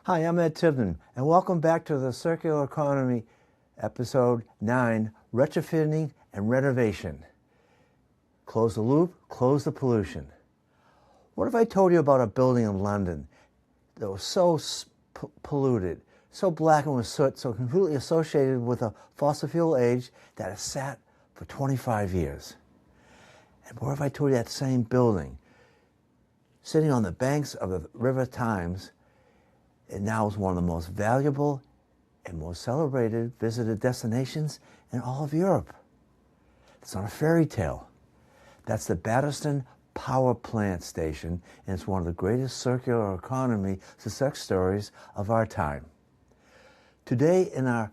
Hi, I'm Ed Tibman, and welcome back to the Circular Economy, Episode 9, Retrofitting and Renovation. Close the loop, close the pollution. What if I told you about a building in London that was so polluted, so blackened with soot, so completely associated with a fossil fuel age that it sat for 25 years? And what if I told you that same building, sitting on the banks of the River Thames, it now is one of the most valuable and most celebrated visited destinations in all of Europe? It's not a fairy tale. That's the Battersea Power Plant Station, and it's one of the greatest circular economy success stories of our time. Today, in our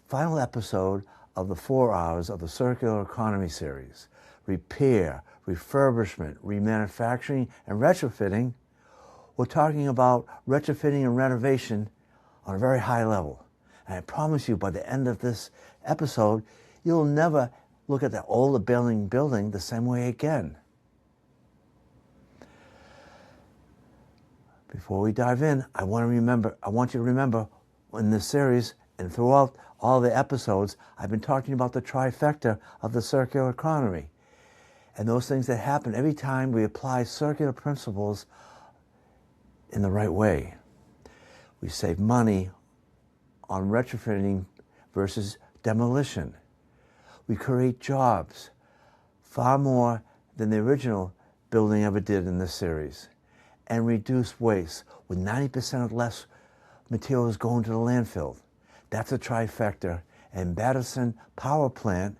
final episode of the 4 hours of the Circular Economy series, repair, refurbishment, remanufacturing, and retrofitting, we're talking about retrofitting and renovation on a very high level. And I promise you, by the end of this episode, you'll never look at that old abandoned building the same way again. Before we dive in, I want you to remember in this series and throughout all the episodes, I've been talking about the trifecta of the circular economy and those things that happen every time we apply circular principles in the right way. We save money on retrofitting versus demolition. We create jobs, far more than the original building ever did in this series, and reduce waste with 90% less materials going to the landfill. That's a trifecta, and Battersea Power Plant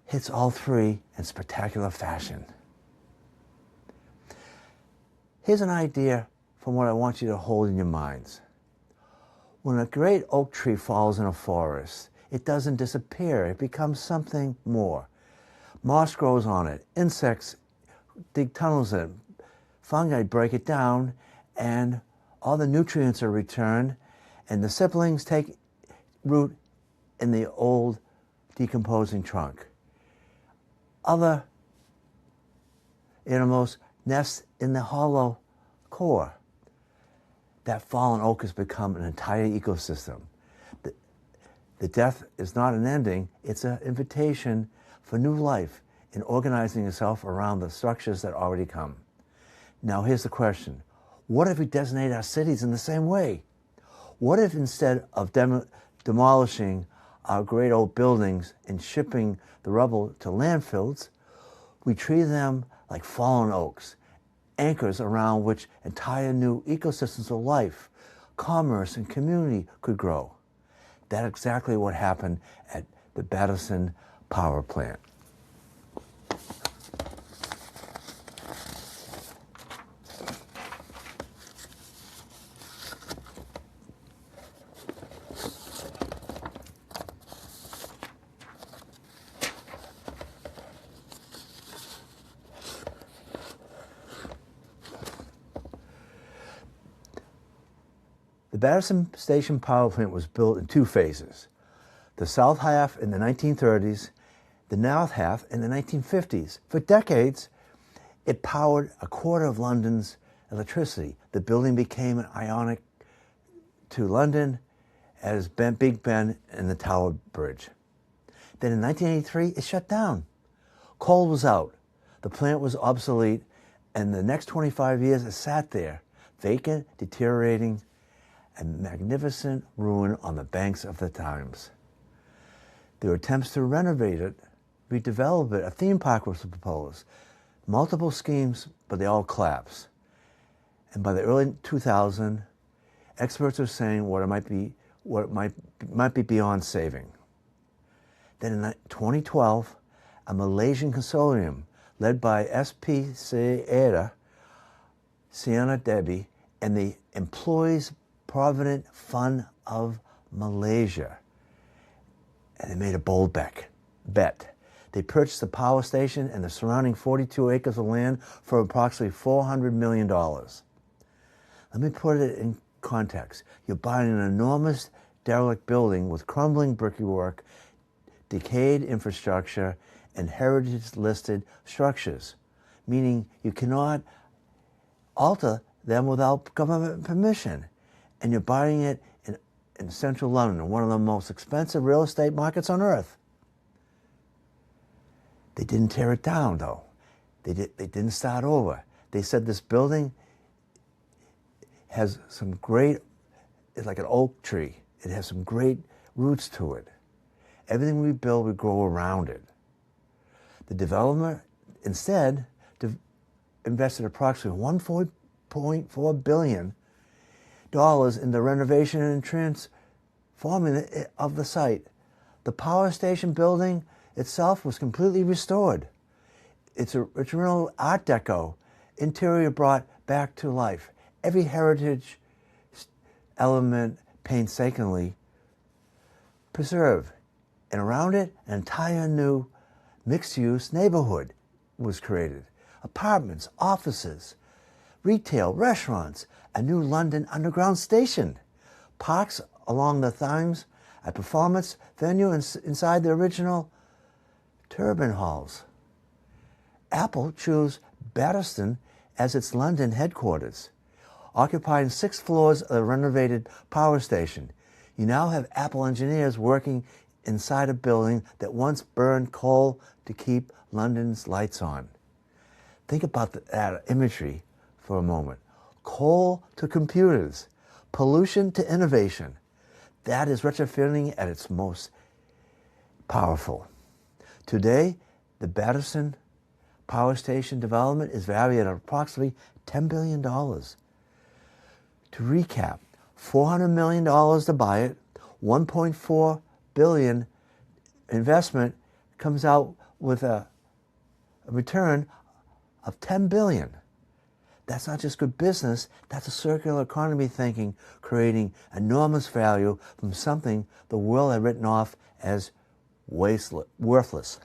hits all three in spectacular fashion. Here's an idea from what I want you to hold in your minds. When a great oak tree falls in a forest, it doesn't disappear, it becomes something more. Moss grows on it, insects dig tunnels in it, fungi break it down, and all the nutrients are returned, and the saplings take root in the old decomposing trunk. Other animals nest in the hollow core. That fallen oak has become an entire ecosystem. The death is not an ending, it's an invitation for new life in organizing itself around the structures that already come. Now here's the question. What if we designate our cities in the same way? What if instead of demolishing our great old buildings and shipping the rubble to landfills, we treat them like fallen oaks, anchors around which entire new ecosystems of life, commerce, and community could grow? That's exactly what happened at the Battersea Power Plant. The Battersea Station Power Plant was built in two phases. The south half in the 1930s, the north half in the 1950s. For decades, it powered a quarter of London's electricity. The building became an iconic to London as Big Ben and the Tower Bridge. Then in 1983, it shut down. Coal was out. The plant was obsolete, and the next 25 years it sat there, vacant, deteriorating, a magnificent ruin on the banks of the Thames. There were attempts to renovate it, redevelop it. A theme park was proposed. Multiple schemes, but they all collapsed. And by the early 2000s, experts are saying what might be beyond saving. Then in 2012, a Malaysian consortium led by SPCEDA, Sienna Debbie, and the Employees Provident Fund of Malaysia. And they made a bold bet. They purchased the power station and the surrounding 42 acres of land for approximately $400 million. Let me put it in context. You're buying an enormous derelict building with crumbling brickwork, decayed infrastructure, and heritage-listed structures, meaning you cannot alter them without government permission. and you're buying it in central London, one of the most expensive real estate markets on earth. They didn't tear it down, though. They didn't start over. They said this building has some great, it's like an oak tree. It has some great roots to it. Everything we build, we grow around it. The developer instead invested approximately $1.4 billion in the renovation and transforming of the site. The power station building itself was completely restored. Its original Art Deco interior brought back to life. Every heritage element painstakingly preserved. And around it, an entire new mixed-use neighborhood was created. Apartments, offices, retail, restaurants, a new London Underground station, parks along the Thames, a performance venue inside the original turbine halls. Apple chose Battersea as its London headquarters, occupying 6 floors of the renovated power station. You now have Apple engineers working inside a building that once burned coal to keep London's lights on. Think about that imagery for a moment. Coal to computers, pollution to innovation. That is retrofitting at its most powerful. Today, the Battersea power station development is valued at approximately $10 billion. To recap, $400 million to buy it, $1.4 billion investment comes out with a return of $10 billion. That's not just good business, that's a circular economy thinking, creating enormous value from something the world had written off as worthless.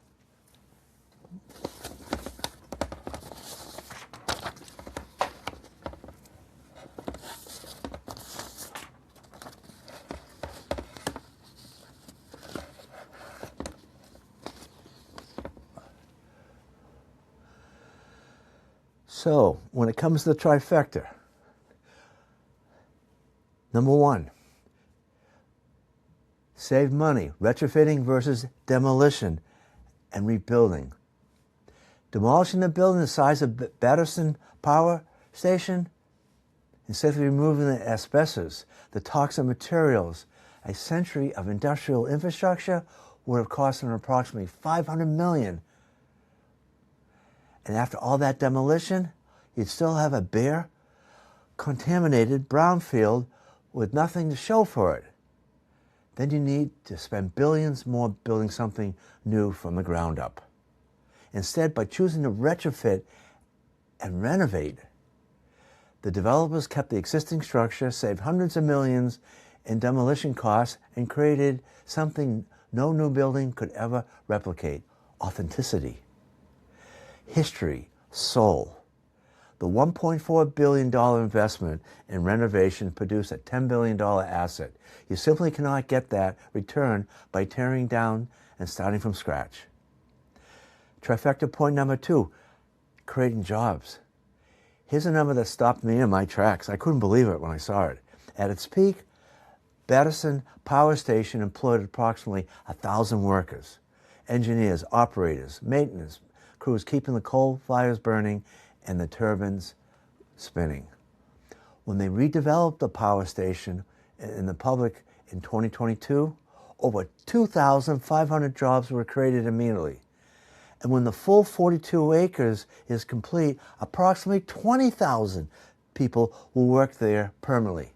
So, when it comes to the trifecta, number 1, save money, retrofitting versus demolition and rebuilding. Demolishing the building the size of Battersea Power Station, instead of removing the asbestos, the toxic materials, a century of industrial infrastructure would have cost them approximately $500 million. And after all that demolition, you'd still have a bare, contaminated brownfield with nothing to show for it. Then you need to spend billions more building something new from the ground up. Instead, by choosing to retrofit and renovate, the developers kept the existing structure, saved hundreds of millions in demolition costs, and created something no new building could ever replicate: authenticity, history, soul. The $1.4 billion investment in renovation produced a $10 billion asset. You simply cannot get that return by tearing down and starting from scratch. Trifecta point number 2, creating jobs. Here's a number that stopped me in my tracks. I couldn't believe it when I saw it. At its peak, Battersea Power Station employed approximately 1,000 workers, engineers, operators, maintenance crews keeping the coal fires burning and the turbines spinning. When they redeveloped the power station in the public in 2022, over 2,500 jobs were created immediately. And when the full 42 acres is complete, approximately 20,000 people will work there permanently.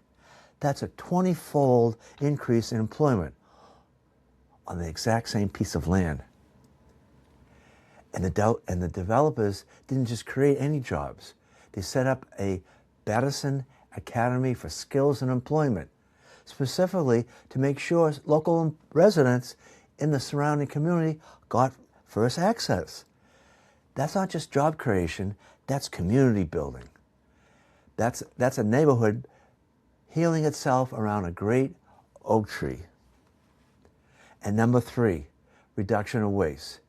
That's a 20-fold increase in employment on the exact same piece of land. And the developers didn't just create any jobs. They set up a Battersea Academy for Skills and Employment, specifically to make sure local residents in the surrounding community got first access. That's not just job creation, that's community building. That's a neighborhood healing itself around a great oak tree. And number 3, reduction of waste.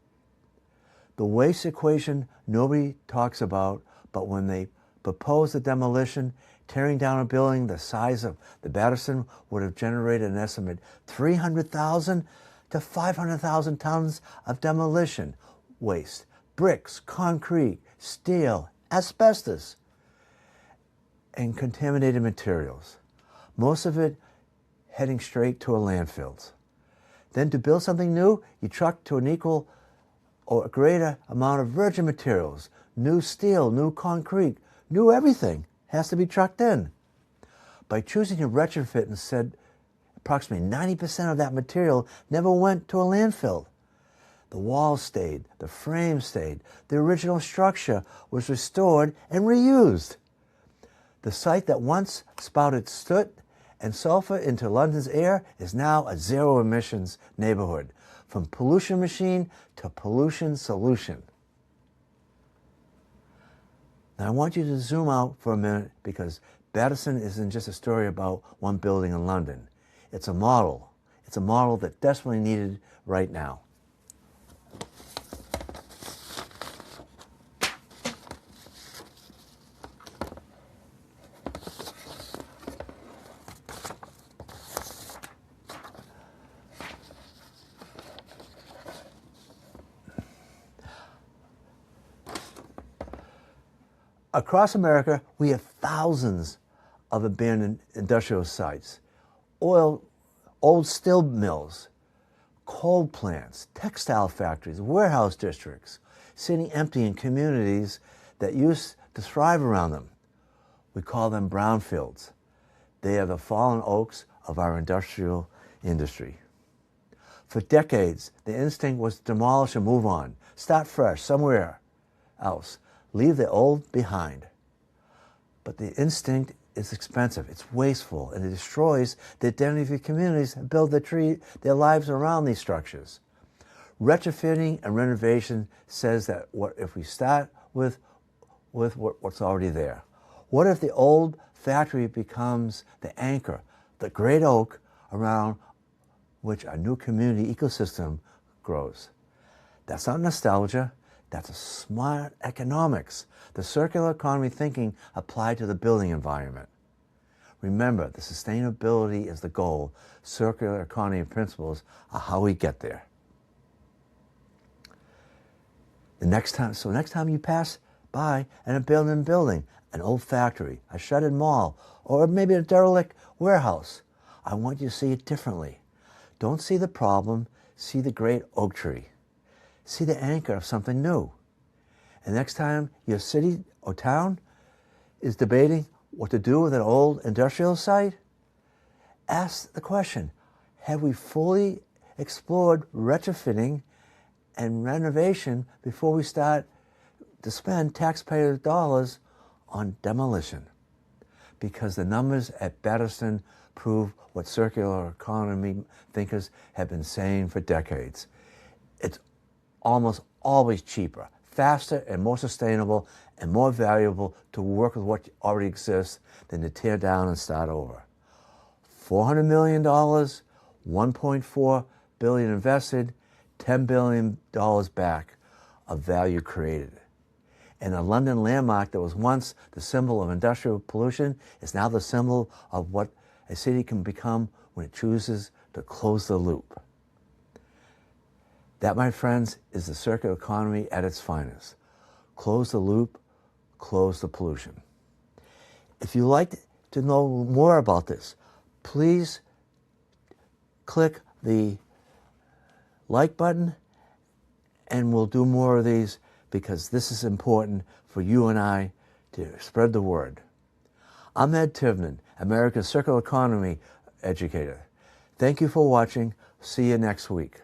The waste equation nobody talks about, but when they proposed the demolition, Tearing down a building the size of the Battersea would have generated an estimate 300,000 to 500,000 tons of demolition waste, bricks, concrete, steel, asbestos, and contaminated materials. Most of it heading straight to a landfill. Then to build something new, you truck to an equal or a greater amount of virgin materials, new steel, new concrete, new everything has to be trucked in. By choosing to retrofit instead, approximately 90% of that material never went to a landfill. The walls stayed, the frame stayed, the original structure was restored and reused. The site that once spouted soot and sulfur into London's air is now a zero-emissions neighborhood, from pollution machine to pollution solution. Now I want you to zoom out for a minute, because Battersea isn't just a story about one building in London. It's a model. It's a model that desperately needed right now. Across America, we have thousands of abandoned industrial sites, old steel mills, coal plants, textile factories, warehouse districts, sitting empty in communities that used to thrive around them. We call them brownfields. They are the fallen oaks of our industrial industry. For decades, the instinct was to demolish and move on, start fresh somewhere else, leave the old behind. But the instinct is expensive, it's wasteful, and it destroys the identity of the communities that build their lives around these structures. Retrofitting and renovation says that if we start with what's already there? What if the old factory becomes the anchor, the great oak around which a new community ecosystem grows? That's not nostalgia. That's a smart economics, the circular economy thinking applied to the building environment. Remember, the sustainability is the goal. Circular economy principles are how we get there. Next time you pass by an abandoned building, an old factory, a shuttered mall, or maybe a derelict warehouse, I want you to see it differently. Don't see the problem, see the great oak tree. See the anchor of something new. And next time your city or town is debating what to do with an old industrial site, ask the question, have we fully explored retrofitting and renovation before we start to spend taxpayer dollars on demolition? Because the numbers at Battersea prove what circular economy thinkers have been saying for decades. It's almost always cheaper, faster, and more sustainable and more valuable to work with what already exists than to tear down and start over. $400 million, $1.4 billion invested, $10 billion back of value created. And a London landmark that was once the symbol of industrial pollution is now the symbol of what a city can become when it chooses to close the loop. That, my friends, is the circular economy at its finest. Close the loop, close the pollution. If you'd like to know more about this, please click the like button and we'll do more of these, because this is important for you and I to spread the word. I'm Ed Tivnan, America's circular economy educator. Thank you for watching. See you next week.